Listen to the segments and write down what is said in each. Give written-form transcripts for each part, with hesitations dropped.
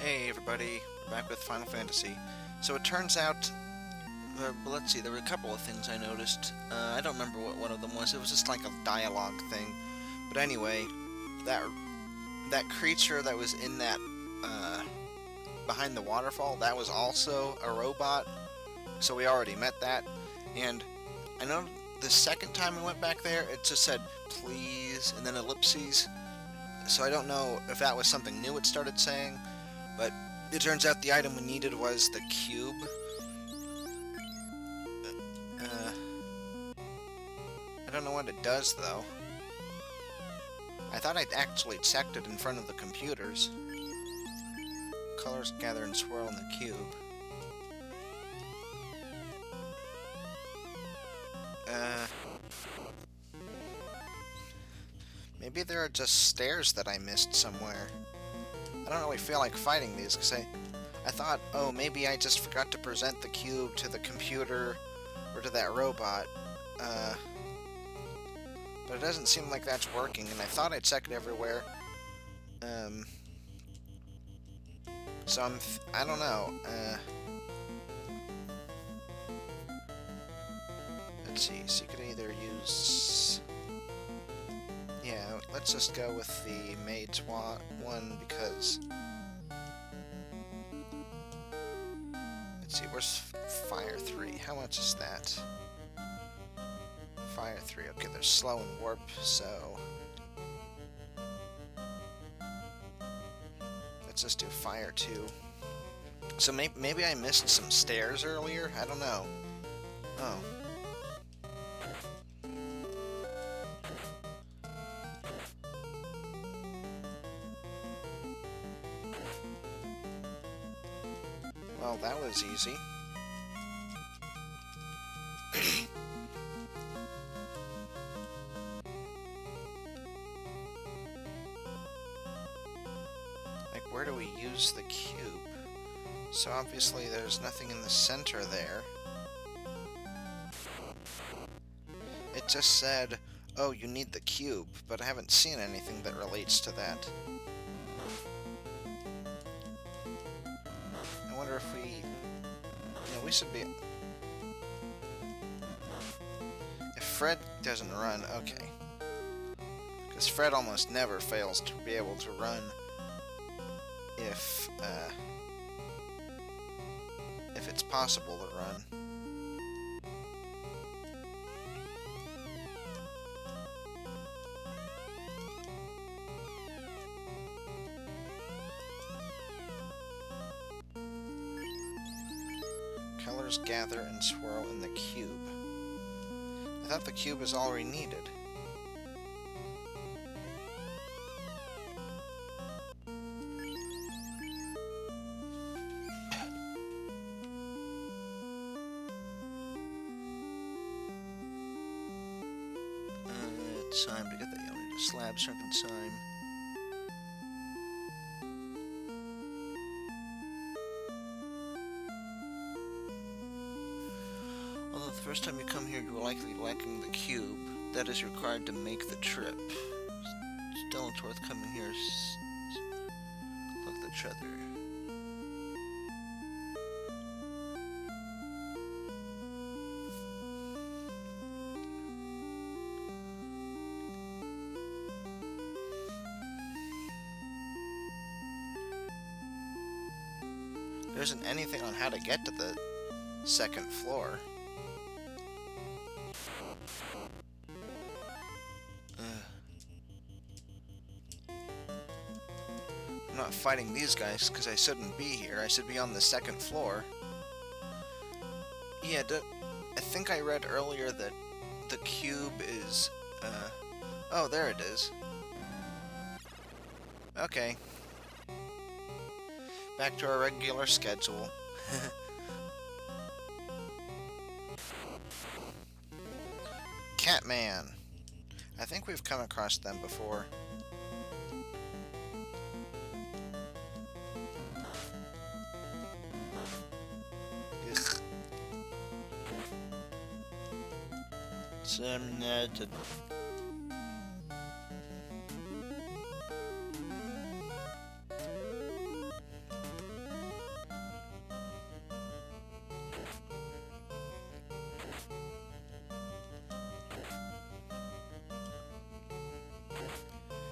Hey everybody, we're back with Final Fantasy. So it turns out, let's see, there were a couple of things I noticed. I don't remember what one of them was. It was just like a dialogue thing. But anyway, that that creature that was in that behind the waterfall, that was also a robot. So we already met that. And I know the second time we went back there, it just said please and then ellipses. So I don't know if that was something new it started saying, but it turns out the item we needed was the cube. Uh, I don't know what it does though. I thought I'd actually checked it in front of the computers. Colors gather and swirl in the cube. Uh, Maybe there are just stairs that I missed somewhere. I don't really feel like fighting these because I thought, oh, maybe I just forgot to present the cube to the computer or to that robot. Uh, but it doesn't seem like that's working, and I thought I'd checked everywhere. Um, so I don't know. Let's see. So you could either use. Yeah, let's just go with the maid's one because. Let's see. Where's Fire 3? How much is that? Fire 3. Okay, there's slow and warp, so. Let's just do Fire 2. So maybe I missed some stairs earlier? I don't know. Oh. Well, that was easy. Like, where do we use the cube? So obviously there's nothing in the center there. It just said, oh, you need the cube, but I haven't seen anything that relates to that. I wonder if we... Yeah, we should be... If Fred doesn't run, okay. Because Fred almost never fails to be able to run if it's possible to run. Colors gather and swirl in the cube. I thought the cube was all we needed. It's time to get the Yoni slab serpentine. Although the first time you come here, you are likely lacking the cube that is required to make the trip. Still, it's worth coming here. Look the treasure. There isn't anything on how to get to the second floor. I'm not fighting these guys because I shouldn't be here. I should be on the second floor. Yeah, I think I read earlier that the cube is, oh, there it is. Okay. Back to our regular schedule. Catman. I think we've come across them before. Ugh. Terminated.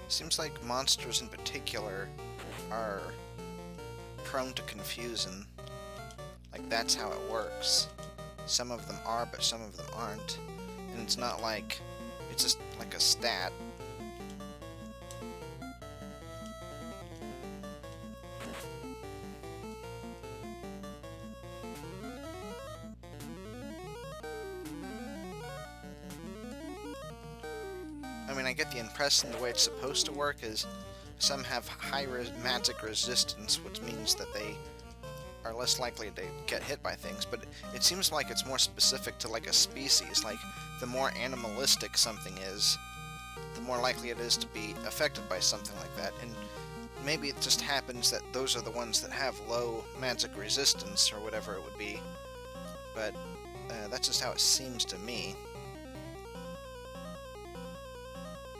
Seems like monsters in particular are prone to confusion. Like, that's how it works. Some of them are, but some of them aren't. And it's not like... it's just like a stat. I mean, I get the impression the way it's supposed to work is some have high magic resistance, which means that they are less likely to get hit by things, but it seems like it's more specific to like a species. Like, the more animalistic something is, the more likely it is to be affected by something like that. And maybe it just happens that those are the ones that have low magic resistance, or whatever it would be. But that's just how it seems to me.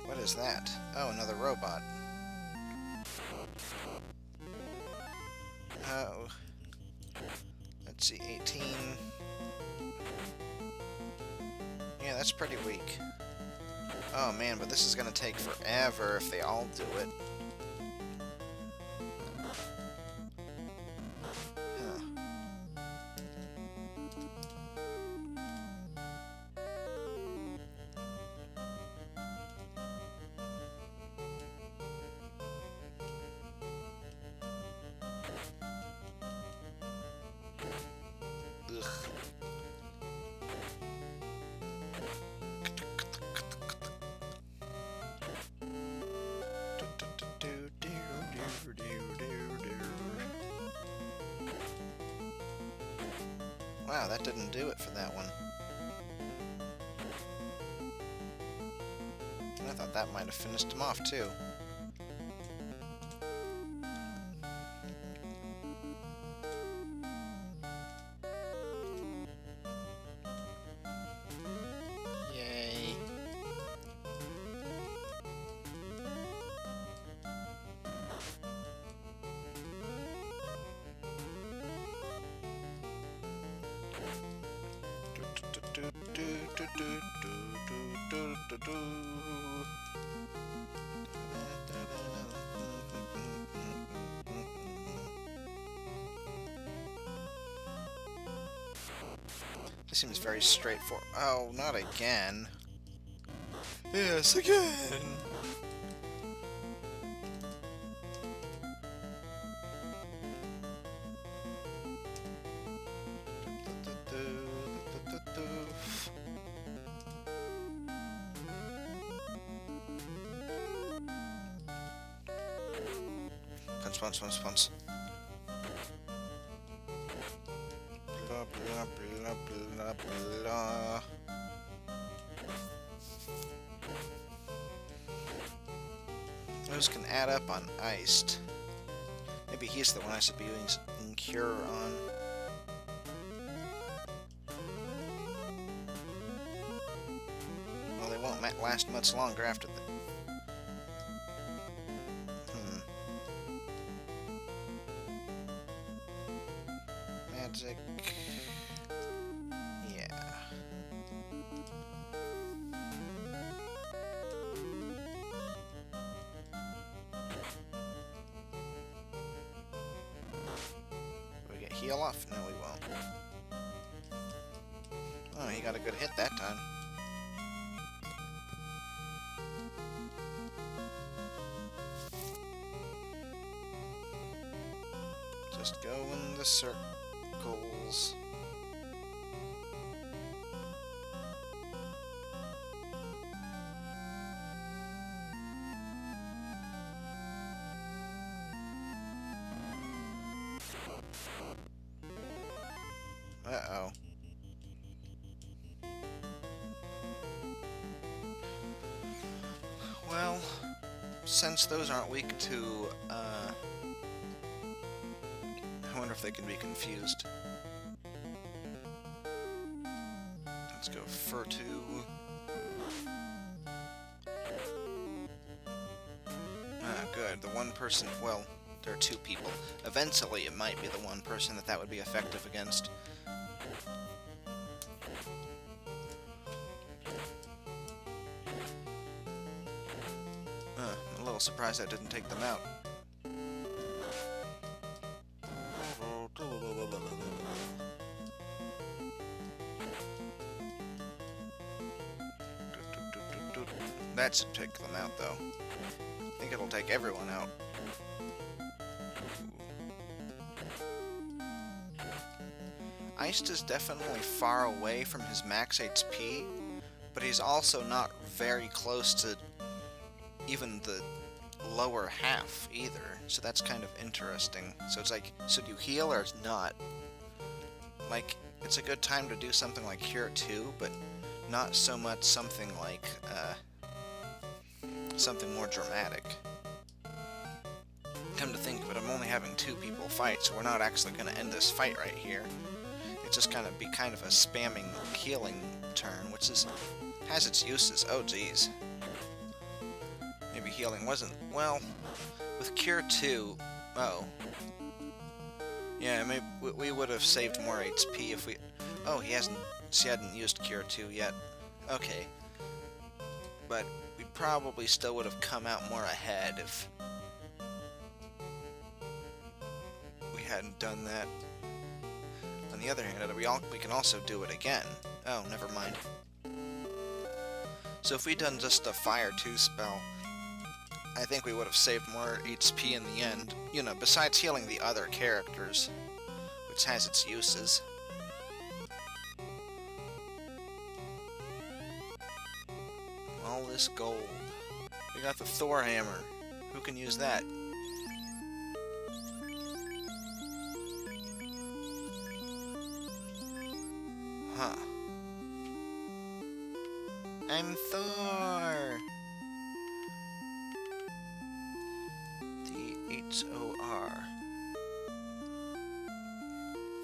What is that? Oh, another robot. Oh. Let's see, 18. Yeah, that's pretty weak. Oh man, but this is gonna take forever if they all do it. Huh. Ugh. Wow, that didn't do it for that one. I thought that might have finished him off, too. Yay. This seems very straightforward. Oh, not again. Yes, again! Punch. Blah, blah, blah, blah, blah. Those can add up on iced. Maybe he's the one I should be using cure on. Well, they won't last much longer after the... Magic... yeah. Will we get heal off? No, we won't. Oh, he got a good hit that time. Just go in the circles. Uh-oh. Well, since those aren't weak to, I wonder if they can be confused. Let's go Furtu. Ah, good. The one person, well, there are two people. Eventually, it might be the one person that would be effective against. A little little surprised that didn't take them out. That should take them out, though. I think it'll take everyone out. Iced is definitely far away from his max HP, but he's also not very close to even the lower half either, so that's kind of interesting. So it's like, should you heal or not? Like, it's a good time to do something like Cure 2, but not so much something like, something more dramatic. Come to think of it, I'm only having 2 people fight, so we're not actually going to end this fight right here. It's just gonna be kind of a spamming healing turn, which has its uses. Oh geez. Maybe healing wasn't... Well, with Cure 2... Oh. Yeah, maybe we would have saved more HP if we... Oh, he hadn't used Cure 2 yet. Okay. But we probably still would have come out more ahead if we hadn't done that. On the other hand, we can also do it again. Oh, never mind. So if we'd done just a Fire 2 spell, I think we would have saved more HP in the end. You know, besides healing the other characters, which has its uses. All this gold. We got the Thor hammer. Who can use that? Huh. I'm Thor! Thor.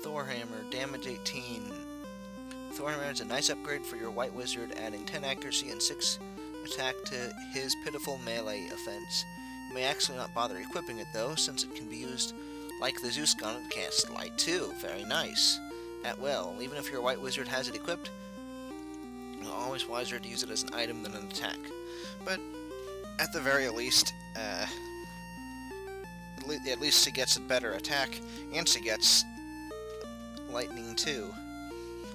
Thor hammer, damage 18. Thor hammer is a nice upgrade for your White Wizard, adding 10 accuracy and 6 attack to his pitiful melee offense. You may actually not bother equipping it though, since it can be used like the Zeus Gauntlet to cast Light too. Very nice. At will, even if your White Wizard has it equipped, it's always wiser to use it as an item than an attack. But at the very least, at least she gets a better attack, and she gets Lightning 2.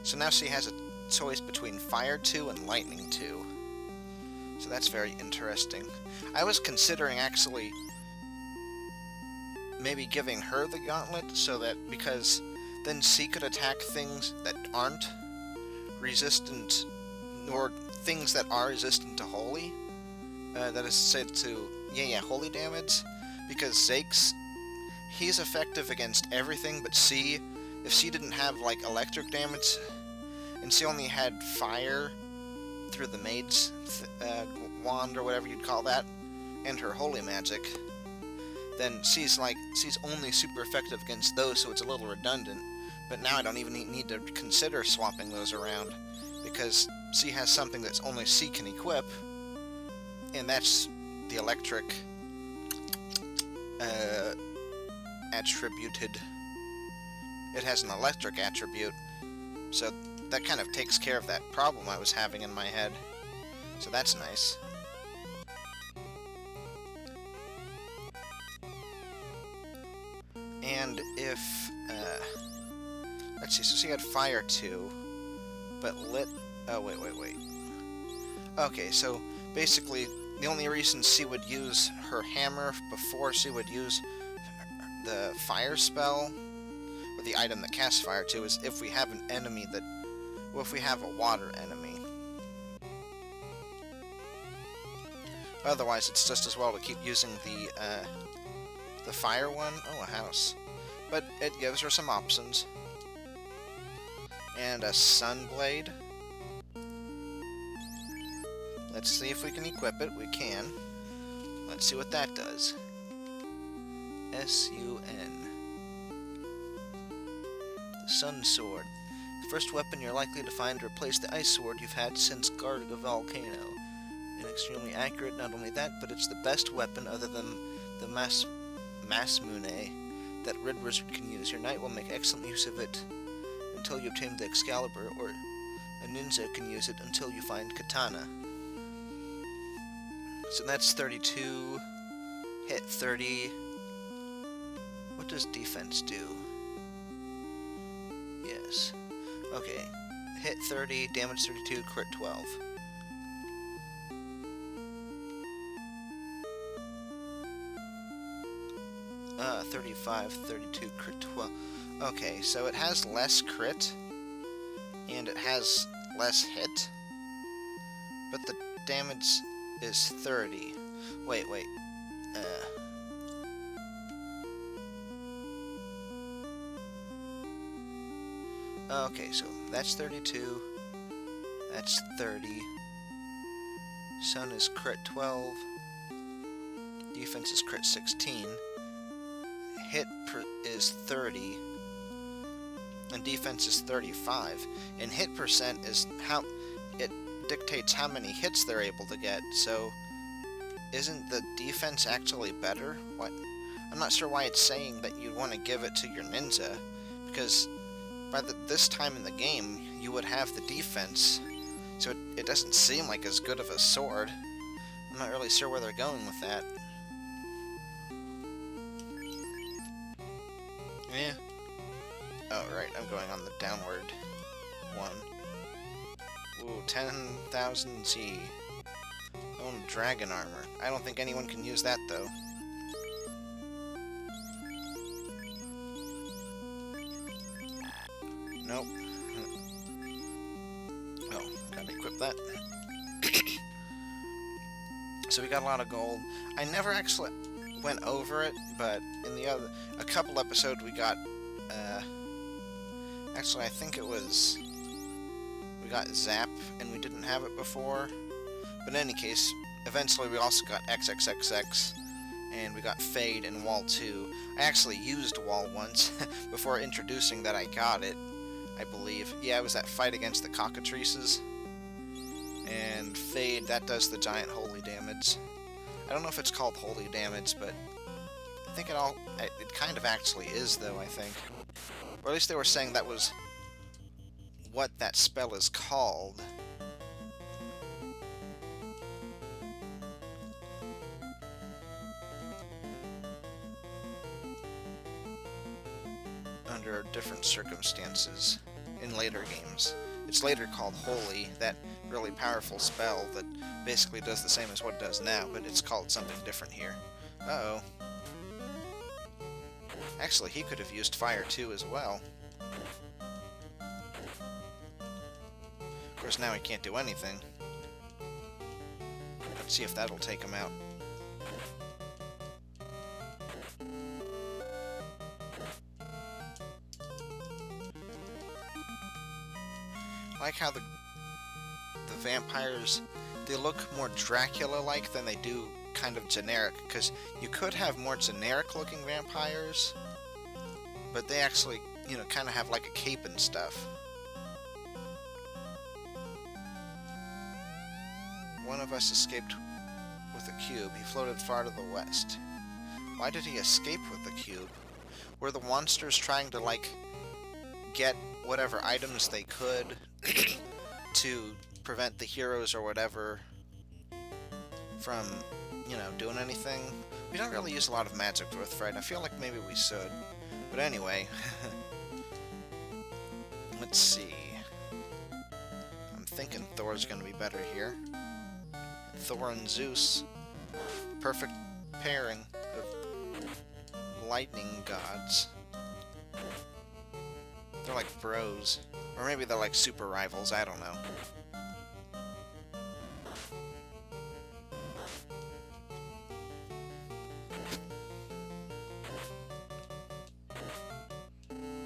So now she has a choice between Fire 2 and Lightning 2. So that's very interesting. I was considering actually maybe giving her the gauntlet, so that, because then she could attack things that aren't resistant, or things that are resistant to holy. That is said to, holy damage. Because Zakes, he's effective against everything but C. If she didn't have, like, electric damage, and she only had fire through the maid's wand, or whatever you'd call that, and her holy magic, then she's only super effective against those, so it's a little redundant. But now I don't even need to consider swapping those around, because she has something that's only she can equip, and that's the electric attributed. It has an electric attribute, so that kind of takes care of that problem I was having in my head. So that's nice. And if, let's see, so she had Fire 2, but Lit... Oh, wait. Okay, so basically, the only reason she would use her hammer before she would use the fire spell, or the item that casts fire too, is if we have an enemy that... Well, if we have a water enemy. Otherwise, it's just as well to keep using the fire one. Oh, a house. But it gives her some options. And a Sunblade. Let's see if we can equip it. We can. Let's see what that does. S-U-N. The Sun Sword. The first weapon you're likely to find to replace the Ice Sword you've had since Garga Volcano. And extremely accurate, not only that, but it's the best weapon other than the Masmune that Red Wizard can use. Your knight will make excellent use of it until you obtain the Excalibur, or a ninja can use it until you find Katana. So that's 32 hit 30. What does defense do? Yes. Okay. Hit 30, damage 32, crit 12. 35, 32, crit 12. Okay, so it has less crit, and it has less hit, but the damage is 30. Wait. Okay, so that's 32. That's 30. Sun is crit 12. Defense is crit 16. Hit is 30. And defense is 35. And hit percent is how it dictates how many hits they're able to get. So isn't the defense actually better? What? I'm not sure why it's saying that you'd want to give it to your ninja, because by this time in the game you would have the defense, so it doesn't seem like as good of a sword. I'm not really sure where they're going with that. Yeah. Oh, right, I'm going on the downward one. Ooh, 10,000 Z. Oh, dragon armor. I don't think anyone can use that, though. Nope. Oh, gotta equip that. So we got a lot of gold. I never actually went over it, but in a couple episodes we got, actually I think we got Zap, and we didn't have it before. But in any case, eventually we also got XXXX, and we got Fade and Wall 2. I actually used Wall once, before introducing that I got it, I believe. Yeah, it was that fight against the cockatrices. And Fade, that does the giant holy damage. I don't know if it's called holy damage, but I think it kind of actually is, though, I think. Or at least they were saying that was what that spell is called. Under different circumstances in later games. It's later called Holy, that really powerful spell that basically does the same as what it does now, but it's called something different here. Uh-oh. Actually, he could have used fire too as well. Of course, now he can't do anything. Let's see if that'll take him out. I like how the vampires, they look more Dracula-like than they do kind of generic, because you could have more generic-looking vampires, but they actually, you know, kind of have like a cape and stuff. One of us escaped with a cube. He floated far to the west. Why did he escape with the cube? Were the monsters trying to, like, get whatever items they could to prevent the heroes or whatever from, you know, doing anything? We don't really use a lot of magic with Fred. I feel like maybe we should. But anyway, let's see. I'm thinking Thor's gonna be better here. Thor and Zeus. Perfect pairing of lightning gods. They're like bros. Or maybe they're like super rivals, I don't know.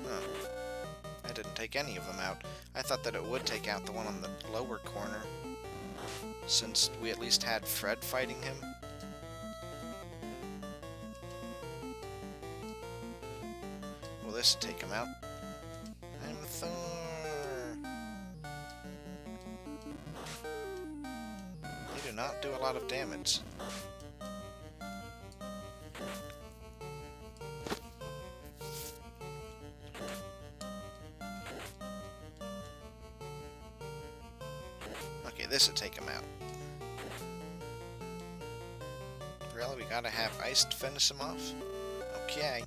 Oh. I didn't take any of them out. I thought that it would take out the one on the lower corner, since we at least had Fred fighting him. Well, this will take him out. I'm Thor! They do not do a lot of damage. Okay, this will take him out. Really? We gotta have ice to finish him off? Okay.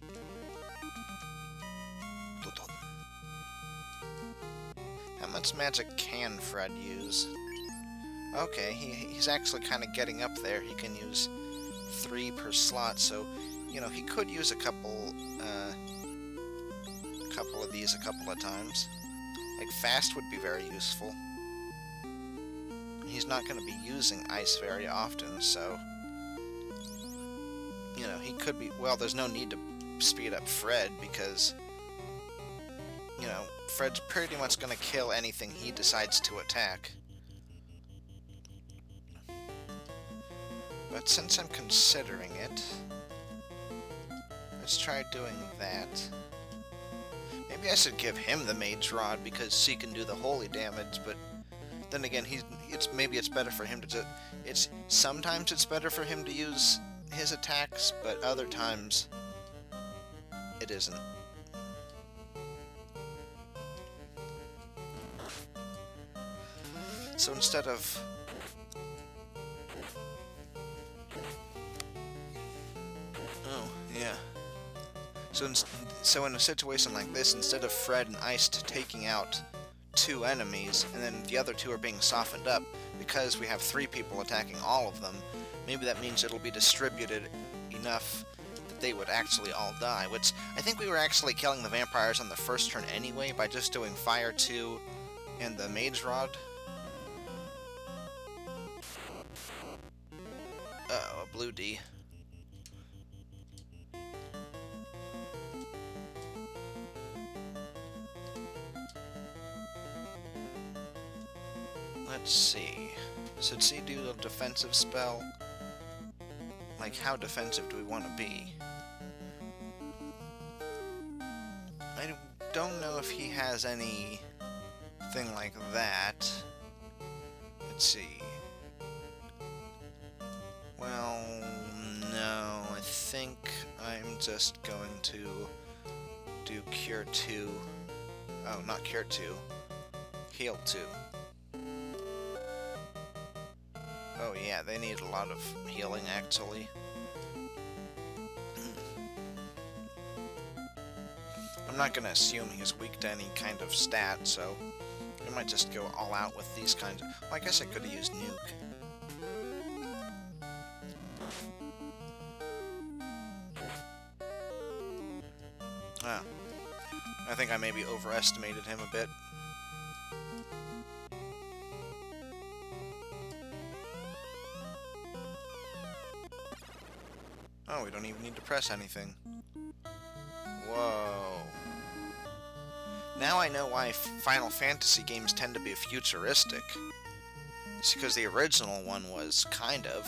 How much magic can Fred use? Okay, he's actually kind of getting up there. He can use 3 per slot, so, you know, he could use a couple of these a couple of times. Like, fast would be very useful. He's not going to be using ice very often, so, you know, he could be... Well, there's no need to speed up Fred, because, you know, Fred's pretty much going to kill anything he decides to attack. But since I'm considering it, let's try doing that. Maybe I should give him the Mage Rod, because he can do the holy damage, but then again, maybe it's better for him to just... Sometimes it's better for him to use his attacks, but other times it isn't. So instead of... Oh, yeah. So in a situation like this, instead of Fred and Ice taking out 2 enemies, and then the other 2 are being softened up, because we have 3 people attacking all of them, maybe that means it'll be distributed enough that they would actually all die, which I think we were actually killing the vampires on the first turn anyway by just doing Fire 2 and the Mage Rod. Uh-oh, a blue D. Let's see. Should C do a defensive spell? Like, how defensive do we want to be? I don't know if he has anything like that. Let's see. Well, no. I think I'm just going to do Cure 2. Oh, not Cure 2. Heal 2. Oh yeah, they need a lot of healing, actually. I'm not gonna assume he's weak to any kind of stat, so I might just go all out with these kinds of... Well, I guess I could have used Nuke. Ah. I think I maybe overestimated him a bit. Oh, we don't even need to press anything. Whoa. Now I know why Final Fantasy games tend to be futuristic. It's because the original one was, kind of.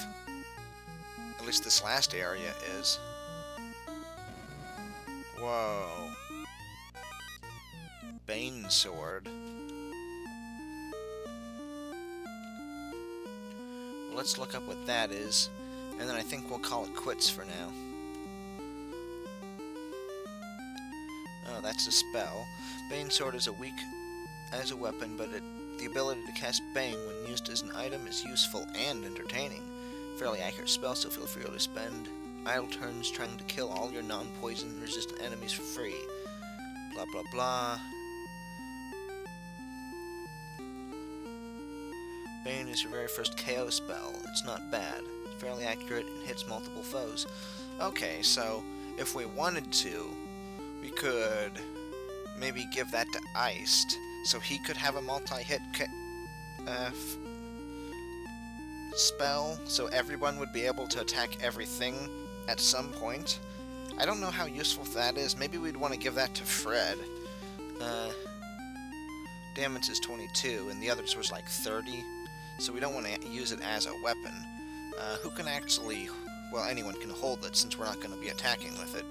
At least this last area is. Whoa. Bane Sword. Well, let's look up what that is. And then I think we'll call it quits for now. Oh, that's a spell. Bane Sword is weak as a weapon, but the ability to cast Bane when used as an item is useful and entertaining. Fairly accurate spell, so feel free to spend idle turns trying to kill all your non-poison resistant enemies for free. Blah blah blah. Bane is your very first KO spell. It's not bad. Fairly accurate and hits multiple foes. Okay, so if we wanted to, we could maybe give that to Iced, so he could have a multi-hit spell, so everyone would be able to attack everything at some point. I don't know how useful that is. Maybe we'd want to give that to Fred. Damage is 22, and the others was like 30, so we don't want to use it as a weapon. Who can actually... Well, anyone can hold it, since we're not going to be attacking with it.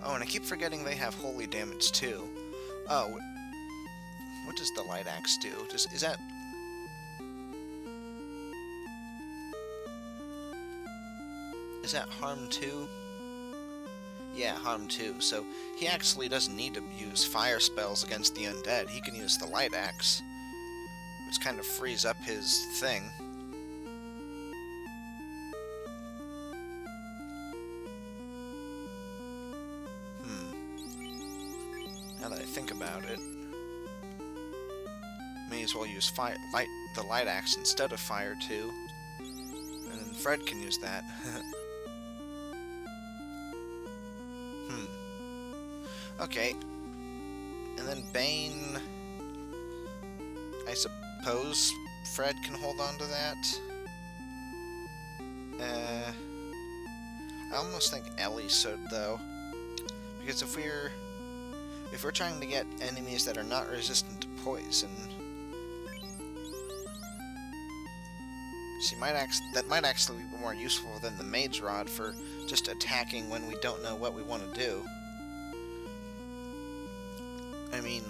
Oh, and I keep forgetting they have holy damage, too. Oh, what does the Light Axe do? Is that... Is that harm 2? Yeah, harm 2. So, he actually doesn't need to use fire spells against the undead. He can use the Light Axe, which kind of frees up his thing. Now that I think about it, may as well use the light axe instead of fire too, and then Fred can use that. Okay, and then Bane. I suppose Fred can hold on to that. I almost think Ellie should though, because if we're trying to get enemies that are not resistant to poison, that might actually be more useful than the Mage Rod for just attacking when we don't know what we want to do. I mean,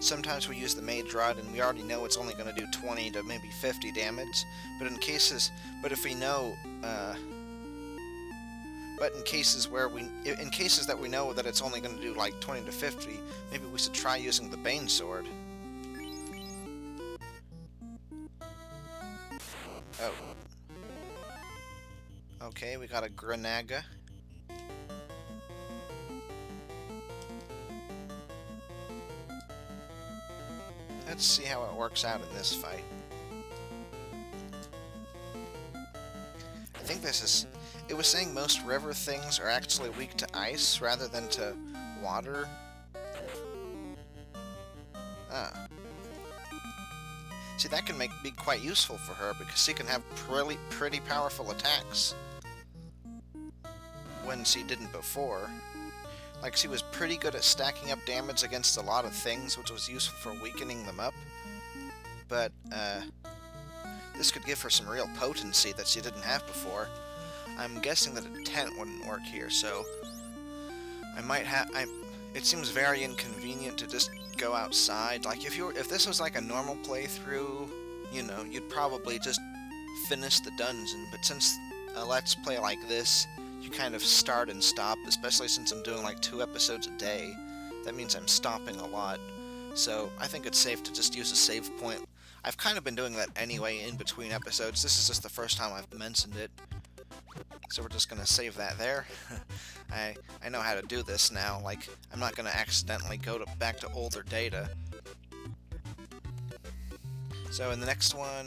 sometimes we use the Mage Rod and we already know it's only going to do 20 to maybe 50 damage, but in cases that we know that it's only going to do like 20 to 50, maybe we should try using the Bane Sword. Oh. Okay, we got a Granaga. Let's see how it works out in this fight. I think this is... It was saying most river things are actually weak to ice rather than to water. Ah. See, that can be quite useful for her because she can have pretty powerful attacks when she didn't before. Like, she was pretty good at stacking up damage against a lot of things, which was useful for weakening them up. But, this could give her some real potency that she didn't have before. I'm guessing that a tent wouldn't work here, so I might have... It seems very inconvenient to just go outside. Like, if this was like a normal playthrough, you know, you'd probably just finish the dungeon. But since a Let's Play like this, you kind of start and stop, especially since I'm doing like 2 episodes a day. That means I'm stopping a lot. So I think it's safe to just use a save point. I've kind of been doing that anyway in between episodes. This is just the first time I've mentioned it. So we're just going to save that there. I know how to do this now. Like, I'm not going to accidentally go back to older data. So in the next one,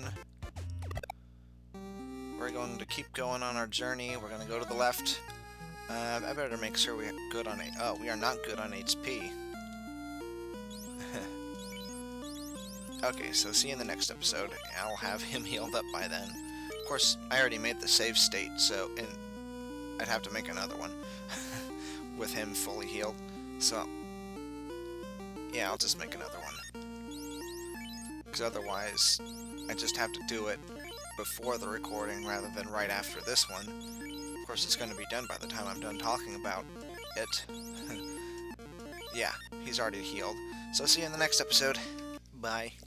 we're going to keep going on our journey. We're going to go to the left. I better make sure we're good on Oh, we are not good on HP. Okay, so see you in the next episode. I'll have him healed up by then. Of course, I already made the save state, and I'd have to make another one with him fully healed. So, yeah, I'll just make another one. Because otherwise, I just have to do it before the recording rather than right after this one. Of course, it's going to be done by the time I'm done talking about it. Yeah, he's already healed. So see you in the next episode. Bye.